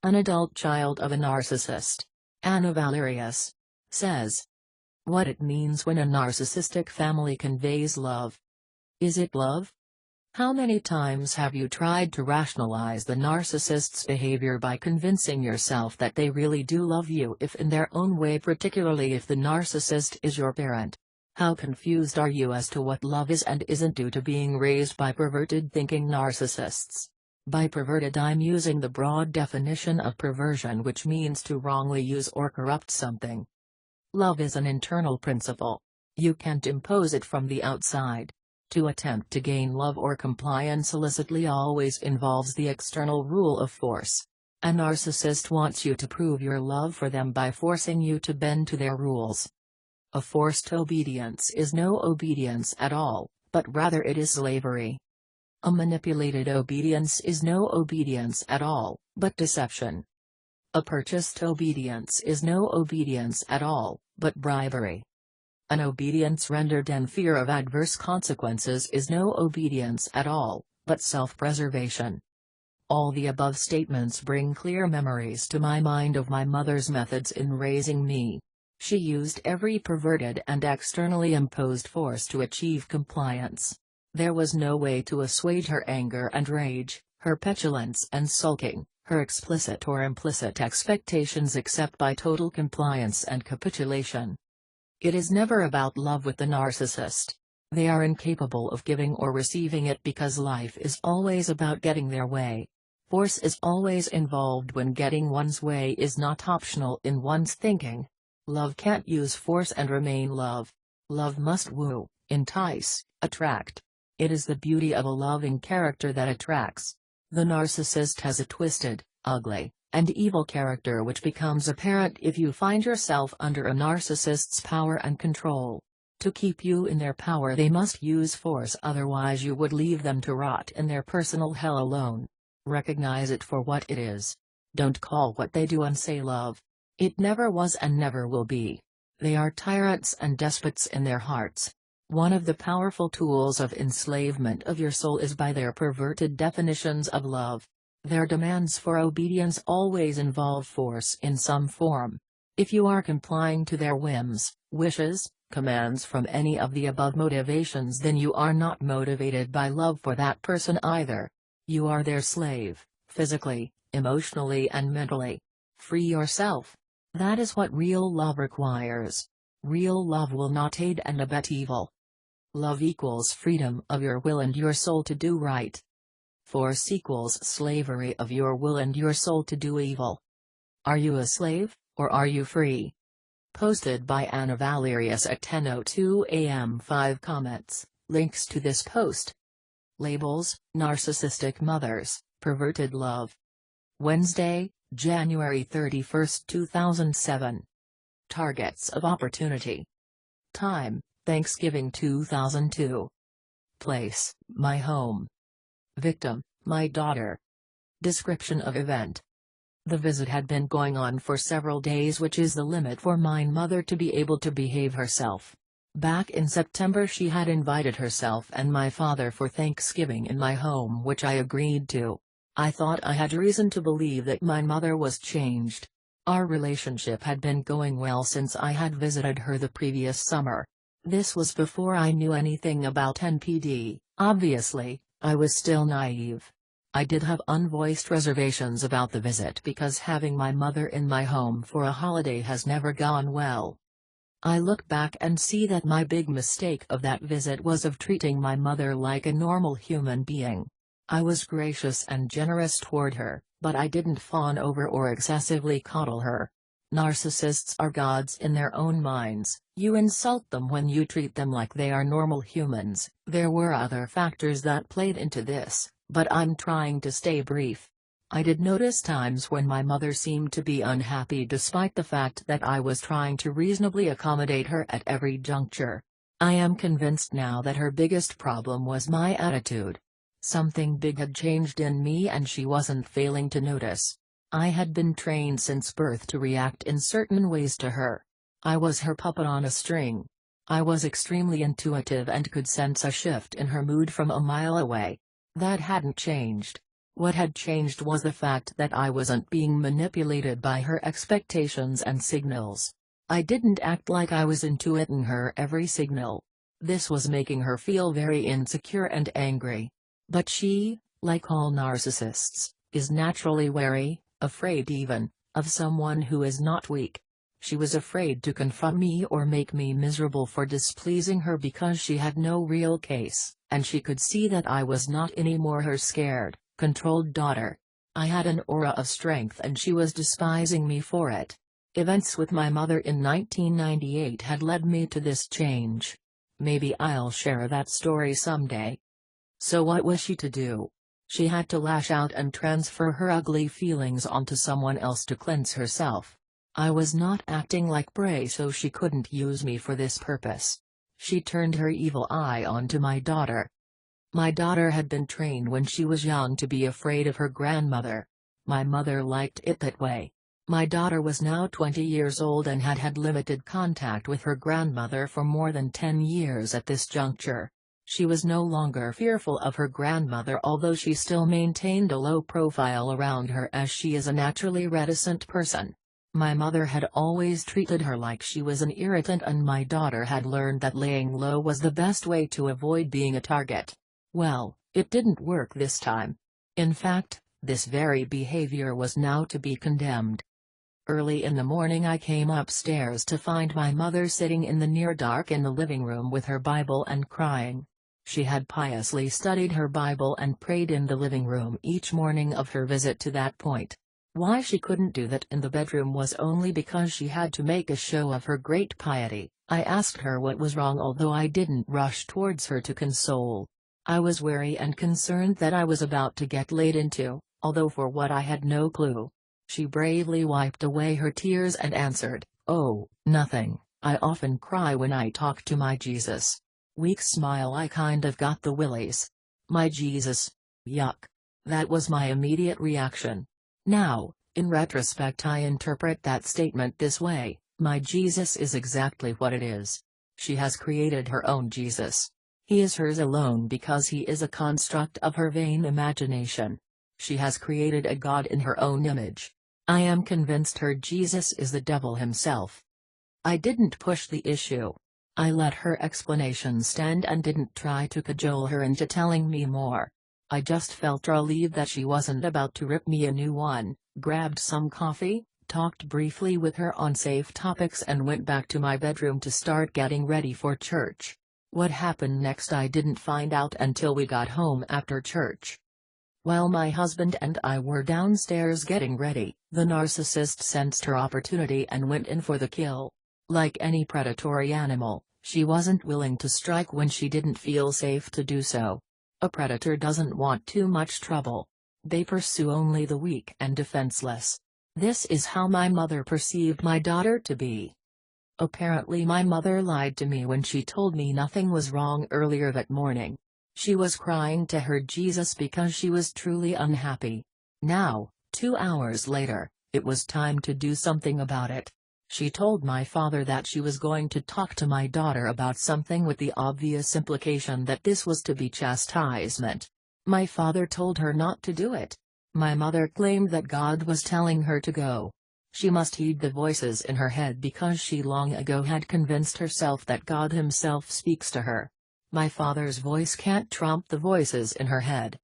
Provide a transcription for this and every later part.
an adult child of a narcissist. Anna Valerius says. What it means when a narcissistic family conveys love. Is it love? How many times have you tried to rationalize the narcissist's behavior by convincing yourself that they really do love you, if in their own way, particularly if the narcissist is your parent? How confused are you as to what love is and isn't due to being raised by perverted thinking narcissists? By perverted, I'm using the broad definition of perversion, which means to wrongly use or corrupt something. Love is an internal principle. You can't impose it from the outside. To attempt to gain love or compliance illicitly always involves the external rule of force. A narcissist wants you to prove your love for them by forcing you to bend to their rules. A forced obedience is no obedience at all, but rather it is slavery. A manipulated obedience is no obedience at all, but deception. A purchased obedience is no obedience at all, but bribery. An obedience rendered in fear of adverse consequences is no obedience at all, but self-preservation. All the above statements bring clear memories to my mind of my mother's methods in raising me. She used every perverted and externally imposed force to achieve compliance. There was no way to assuage her anger and rage, her petulance and sulking, her explicit or implicit expectations, except by total compliance and capitulation. It is never about love with the narcissist. They are incapable of giving or receiving it because life is always about getting their way. Force is always involved when getting one's way is not optional in one's thinking. Love can't use force and remain love. Love must woo, entice, attract. It is the beauty of a loving character that attracts. The narcissist has a twisted, ugly, and evil character which becomes apparent if you find yourself under a narcissist's power and control. To keep you in their power they must use force, otherwise you would leave them to rot in their personal hell alone. Recognize it for what it is. Don't call what they do and say love. It never was and never will be. They are tyrants and despots in their hearts. One of the powerful tools of enslavement of your soul is by their perverted definitions of love. Their demands for obedience always involve force in some form. If you are complying to their whims, wishes, commands from any of the above motivations, then you are not motivated by love for that person either. You are their slave, physically, emotionally and mentally. Free yourself. That is what real love requires. Real love will not aid and abet evil. Love equals freedom of your will and your soul to do right. Force equals slavery of your will and your soul to do evil. Are you a slave, or are you free? Posted by Anna Valerius at 10:02 a.m. 5 comments, links to this post. Labels: Narcissistic Mothers, Perverted Love. Wednesday, January 31, 2007. Targets of Opportunity. Time: Thanksgiving 2002. Place: my home. Victim: my daughter. Description of event: the visit had been going on for several days, which is the limit for my mother to be able to behave herself. Back in September she had invited herself and my father for Thanksgiving in my home, which I agreed to. I thought I had reason to believe that my mother was changed. Our relationship had been going well since I had visited her the previous summer. This was before I knew anything about NPD, obviously. I was still naive. I did have unvoiced reservations about the visit because having my mother in my home for a holiday has never gone well. I look back and see that my big mistake of that visit was of treating my mother like a normal human being. I was gracious and generous toward her, but I didn't fawn over or excessively coddle her. Narcissists are gods in their own minds. You insult them when you treat them like they are normal humans. There were other factors that played into this, but I'm trying to stay brief. I did notice times when my mother seemed to be unhappy despite the fact that I was trying to reasonably accommodate her at every juncture. I am convinced now that her biggest problem was my attitude. Something big had changed in me and she wasn't failing to notice. I had been trained since birth to react in certain ways to her. I was her puppet on a string. I was extremely intuitive and could sense a shift in her mood from a mile away. That hadn't changed. What had changed was the fact that I wasn't being manipulated by her expectations and signals. I didn't act like I was intuiting her every signal. This was making her feel very insecure and angry. But she, like all narcissists, is naturally wary, afraid even, of someone who is not weak. She was afraid to confront me or make me miserable for displeasing her because she had no real case, and she could see that I was not anymore her scared, controlled daughter. I had an aura of strength and she was despising me for it. Events with my mother in 1998 had led me to this change. Maybe I'll share that story someday. So what was she to do? She had to lash out and transfer her ugly feelings onto someone else to cleanse herself. I was not acting like prey, so she couldn't use me for this purpose. She turned her evil eye onto my daughter. My daughter had been trained when she was young to be afraid of her grandmother. My mother liked it that way. My daughter was now 20 years old and had had limited contact with her grandmother for more than 10 years at this juncture. She was no longer fearful of her grandmother, although she still maintained a low profile around her as she is a naturally reticent person. My mother had always treated her like she was an irritant, and my daughter had learned that laying low was the best way to avoid being a target. Well, it didn't work this time. In fact, this very behavior was now to be condemned. Early in the morning I came upstairs to find my mother sitting in the near dark in the living room with her Bible and crying. She had piously studied her Bible and prayed in the living room each morning of her visit to that point. Why she couldn't do that in the bedroom was only because she had to make a show of her great piety. I asked her what was wrong, although I didn't rush towards her to console. I was wary and concerned that I was about to get laid into, although for what I had no clue. She bravely wiped away her tears and answered, "Oh, nothing, I often cry when I talk to my Jesus." Weak smile. I kind of got the willies. My Jesus? Yuck. That was my immediate reaction. Now, in retrospect, I interpret that statement this way: my Jesus is exactly what it is. She has created her own Jesus. He is hers alone because he is a construct of her vain imagination. She has created a God in her own image. I am convinced her Jesus is the devil himself. I didn't push the issue. I let her explanation stand and didn't try to cajole her into telling me more. I just felt relieved that she wasn't about to rip me a new one, grabbed some coffee, talked briefly with her on safe topics, and went back to my bedroom to start getting ready for church. What happened next I didn't find out until we got home after church. While my husband and I were downstairs getting ready, the narcissist sensed her opportunity and went in for the kill. Like any predatory animal, she wasn't willing to strike when she didn't feel safe to do so. A predator doesn't want too much trouble. They pursue only the weak and defenseless. This is how my mother perceived my daughter to be. Apparently my mother lied to me when she told me nothing was wrong earlier that morning. She was crying to her Jesus because she was truly unhappy. Now, 2 hours later, it was time to do something about it. She told my father that she was going to talk to my daughter about something, with the obvious implication that this was to be chastisement. My father told her not to do it. My mother claimed that God was telling her to go. She must heed the voices in her head because she long ago had convinced herself that God himself speaks to her. My father's voice can't trump the voices in her head.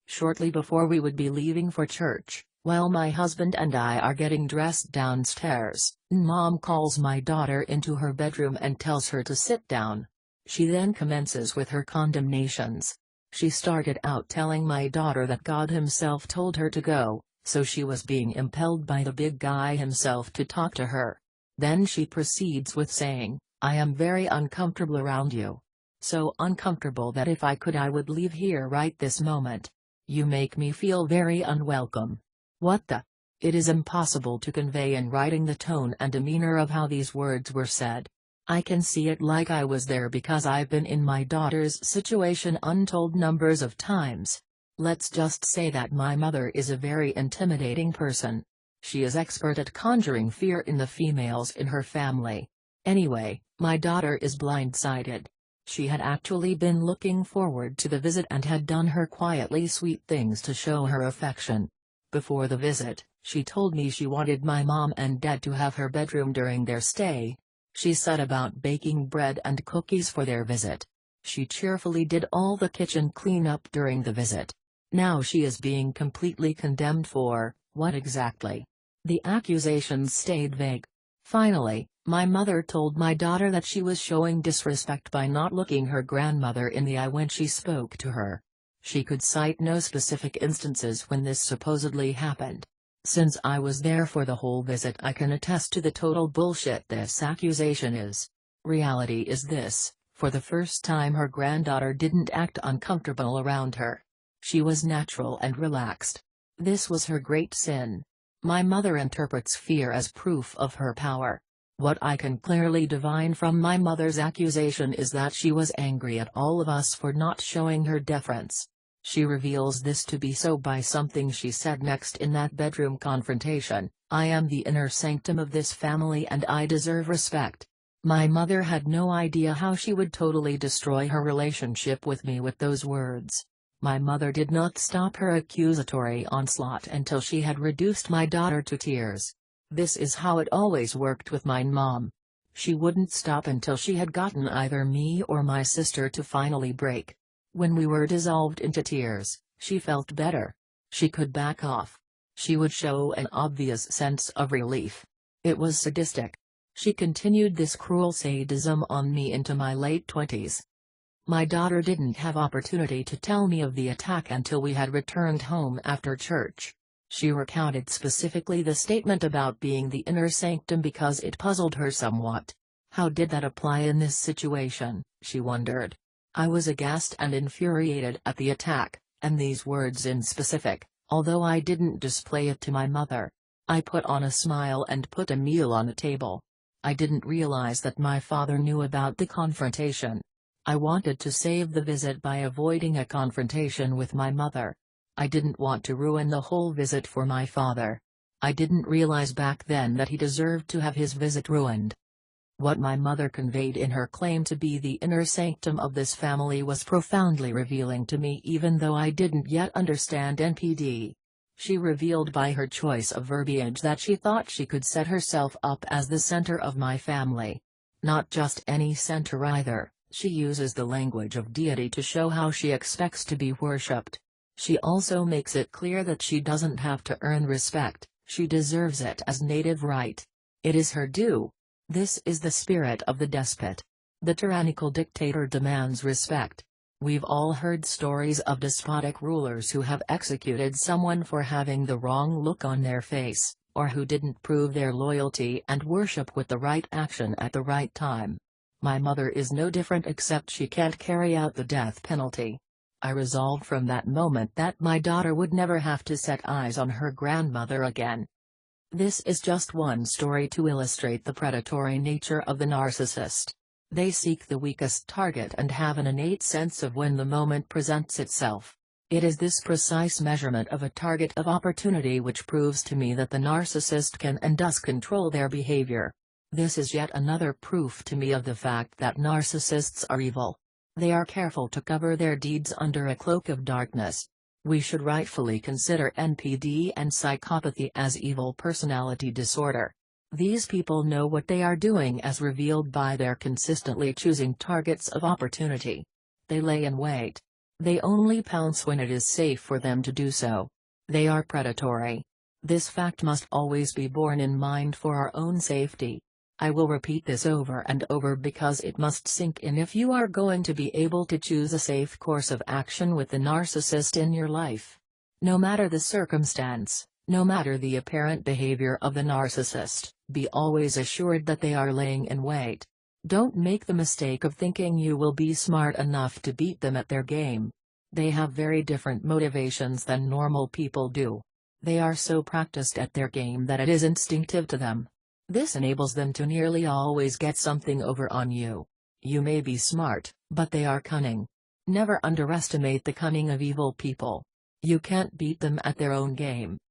Shortly before we would be leaving for church, while my husband and I are getting dressed downstairs, Mom calls my daughter into her bedroom and tells her to sit down. She then commences with her condemnations. She started out telling my daughter that God himself told her to go, so she was being impelled by the big guy himself to talk to her. Then she proceeds with saying, "I am very uncomfortable around you. So uncomfortable that if I could I would leave here right this moment. You make me feel very unwelcome." What the? It is impossible to convey in writing the tone and demeanor of how these words were said. I can see it like I was there because I've been in my daughter's situation untold numbers of times. Let's just say that my mother is a very intimidating person. She is expert at conjuring fear in the females in her family. Anyway, my daughter is blindsided. She had actually been looking forward to the visit and had done her quietly sweet things to show her affection. Before the visit, she told me she wanted my mom and dad to have her bedroom during their stay. She set about baking bread and cookies for their visit. She cheerfully did all the kitchen cleanup during the visit. Now she is being completely condemned for, what exactly? The accusations stayed vague. Finally, my mother told my daughter that she was showing disrespect by not looking her grandmother in the eye when she spoke to her. She could cite no specific instances when this supposedly happened. Since I was there for the whole visit, I can attest to the total bullshit this accusation is. Reality is this: for the first time her granddaughter didn't act uncomfortable around her. She was natural and relaxed. This was her great sin. My mother interprets fear as proof of her power. What I can clearly divine from my mother's accusation is that she was angry at all of us for not showing her deference. She reveals this to be so by something she said next in that bedroom confrontation: "I am the inner sanctum of this family and I deserve respect." My mother had no idea how she would totally destroy her relationship with me with those words. My mother did not stop her accusatory onslaught until she had reduced my daughter to tears. This is how it always worked with my mom. She wouldn't stop until she had gotten either me or my sister to finally break. When we were dissolved into tears, she felt better. She could back off. She would show an obvious sense of relief. It was sadistic. She continued this cruel sadism on me into my late 20s. My daughter didn't have opportunity to tell me of the attack until we had returned home after church. She recounted specifically the statement about being the inner sanctum because it puzzled her somewhat. How did that apply in this situation, she wondered. I was aghast and infuriated at the attack, and these words in specific, although I didn't display it to my mother. I put on a smile and put a meal on the table. I didn't realize that my father knew about the confrontation. I wanted to save the visit by avoiding a confrontation with my mother. I didn't want to ruin the whole visit for my father. I didn't realize back then that he deserved to have his visit ruined. What my mother conveyed in her claim to be the inner sanctum of this family was profoundly revealing to me, even though I didn't yet understand NPD. She revealed by her choice of verbiage that she thought she could set herself up as the center of my family. Not just any center either. She uses the language of deity to show how she expects to be worshipped. She also makes it clear that she doesn't have to earn respect, she deserves it as native right. It is her due. This is the spirit of the despot. The tyrannical dictator demands respect. We've all heard stories of despotic rulers who have executed someone for having the wrong look on their face, or who didn't prove their loyalty and worship with the right action at the right time. My mother is no different, except she can't carry out the death penalty. I resolved from that moment that my daughter would never have to set eyes on her grandmother again. This is just one story to illustrate the predatory nature of the narcissist. They seek the weakest target and have an innate sense of when the moment presents itself. It is this precise measurement of a target of opportunity which proves to me that the narcissist can and does control their behavior. This is yet another proof to me of the fact that narcissists are evil. They are careful to cover their deeds under a cloak of darkness. We should rightfully consider NPD and psychopathy as evil personality disorder. These people know what they are doing, as revealed by their consistently choosing targets of opportunity. They lay in wait. They only pounce when it is safe for them to do so. They are predatory. This fact must always be borne in mind for our own safety. I will repeat this over and over because it must sink in if you are going to be able to choose a safe course of action with the narcissist in your life. No matter the circumstance, no matter the apparent behavior of the narcissist, be always assured that they are laying in wait. Don't make the mistake of thinking you will be smart enough to beat them at their game. They have very different motivations than normal people do. They are so practiced at their game that it is instinctive to them. This enables them to nearly always get something over on you. You may be smart, but they are cunning. Never underestimate the cunning of evil people. You can't beat them at their own game.